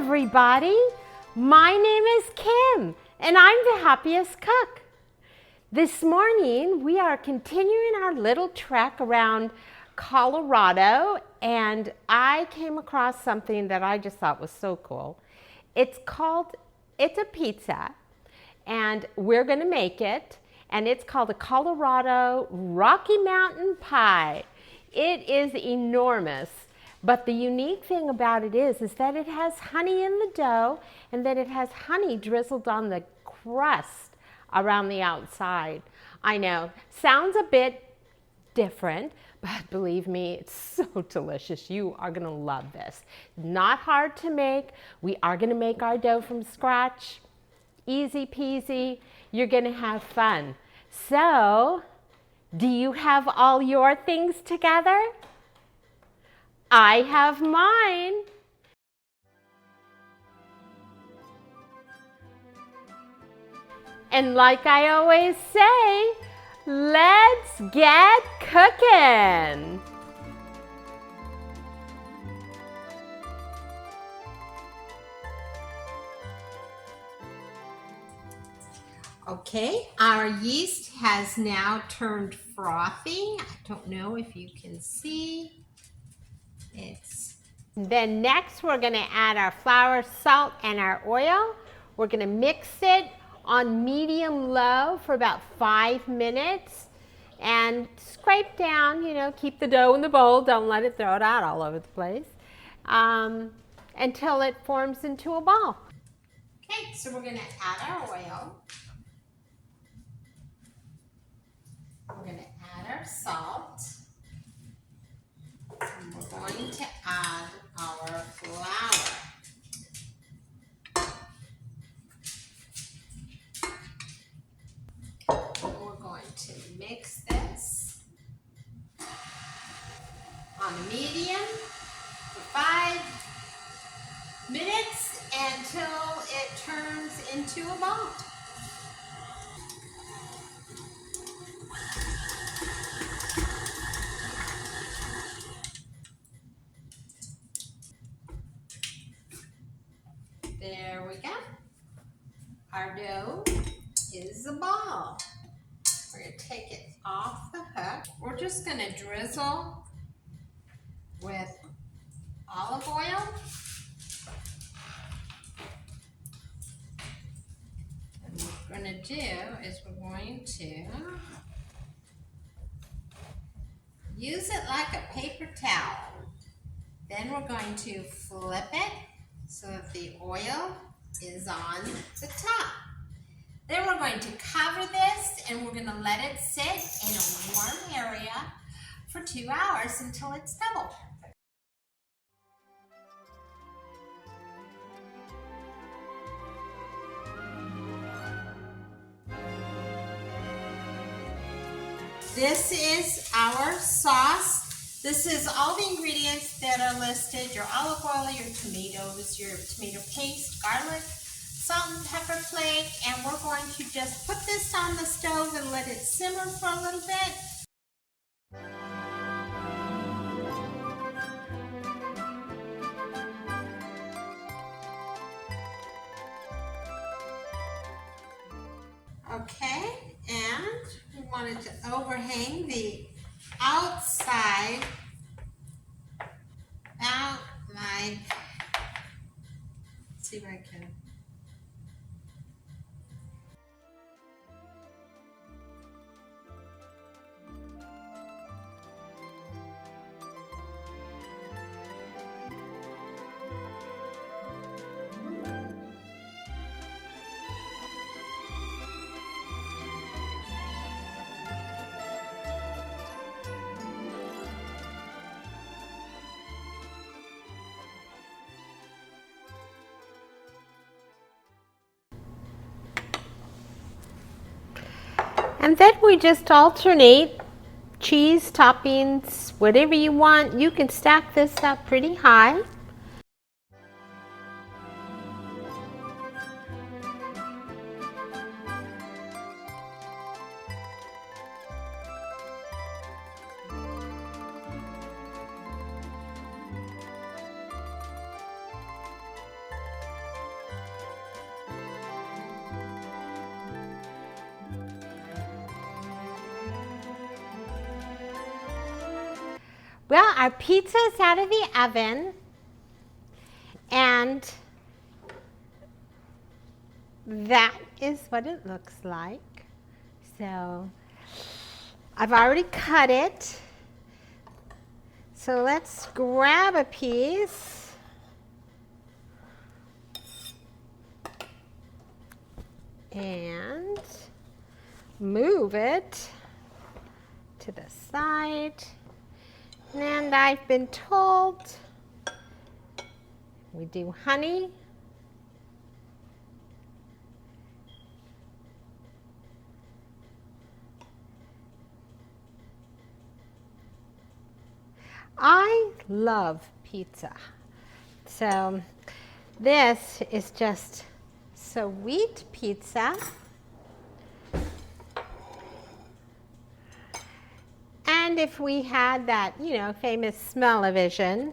everybody. My name is Kim, and I'm the happiest cook. This morning, we are continuing our little trek around Colorado, and I came across something that I just thought was so cool. It's a pizza, and we're gonna make it, and it's called a Colorado Rocky Mountain Pie. It is enormous. But the unique thing about it is that it has honey in the dough, and that it has honey drizzled on the crust around the outside. I know, sounds a bit different, but believe me, it's so delicious. You are gonna love this. Not hard to make. We are gonna make our dough from scratch. Easy peasy. You're gonna have fun. So, do you have all your things together? I have mine. And like I always say, let's get cooking. Okay, our yeast has now turned frothy. I don't know if you can see. Then next we're going to add our flour, salt, and our oil. We're going to mix it on medium-low for about 5 minutes and scrape down, keep the dough in the bowl. Don't let it throw it out all over the place until it forms into a ball. Okay, so we're going to add our oil. We're going to add our salt. And we're going to add our flour. And we're going to mix this on a medium for 5 minutes until it turns into a ball. There we go. Our dough is a ball. We're going to take it off the hook. We're just going to drizzle with olive oil. And what we're going to do is we're going to use it like a paper towel. Then we're going to flip it so that the oil is on the top. Then we're going to cover this and we're going to let it sit in a warm area for 2 hours until it's doubled. This is our sauce. This is all the ingredients that are listed: your olive oil, your tomatoes, your tomato paste, garlic, salt and pepper flake, and we're going to just put this on the stove and let it simmer for a little bit. Okay, and we wanted to overhang the outside about like, let's see if I can. And then we just alternate cheese, toppings, whatever you want. You can stack this up pretty high. Well, our pizza is out of the oven, and that is what it looks like. So I've already cut it. So let's grab a piece and move it to the side. And I've been told we do honey. I love pizza. So this is just sweet pizza. And if we had that, famous smell-o-vision,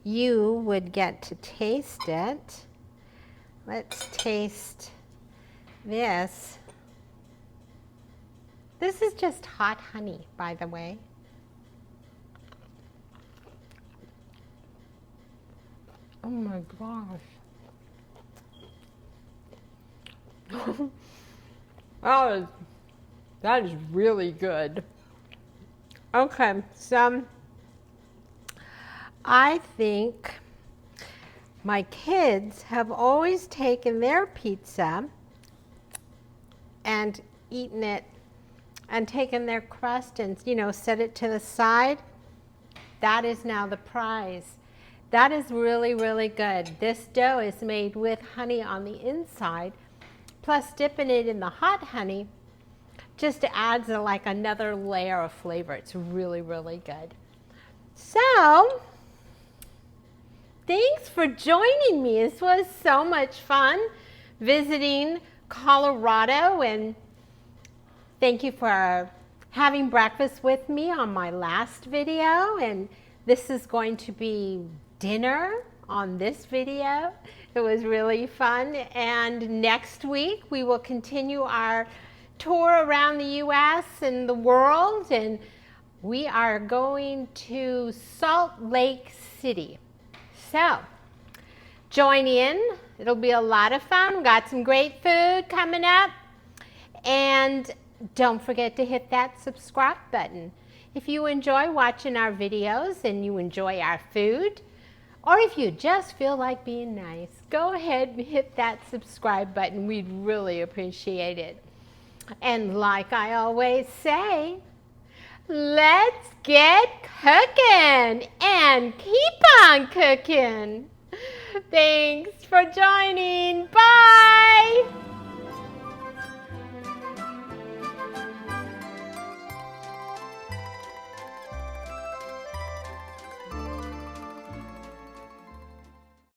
you would get to taste it. Let's taste this. This is just hot honey, by the way. Oh my gosh. That is really good. Okay, so I think my kids have always taken their pizza and eaten it and taken their crust and, set it to the side. That is now the prize. That is really, really good. This dough is made with honey on the inside, plus dipping it in the hot honey just adds like another layer of flavor. It's really, really good. So, thanks for joining me. This was so much fun visiting Colorado, and thank you for having breakfast with me on my last video, and this is going to be dinner on this video. It was really fun, and next week we will continue our tour around the U.S. and the world, and we are going to Salt Lake City. So join in. It'll be a lot of fun. We've got some great food coming up, and don't forget to hit that subscribe button. If you enjoy watching our videos and you enjoy our food, or if you just feel like being nice, go ahead and hit that subscribe button. We'd really appreciate it. And like I always say, let's get cooking and keep on cooking. Thanks for joining. Bye.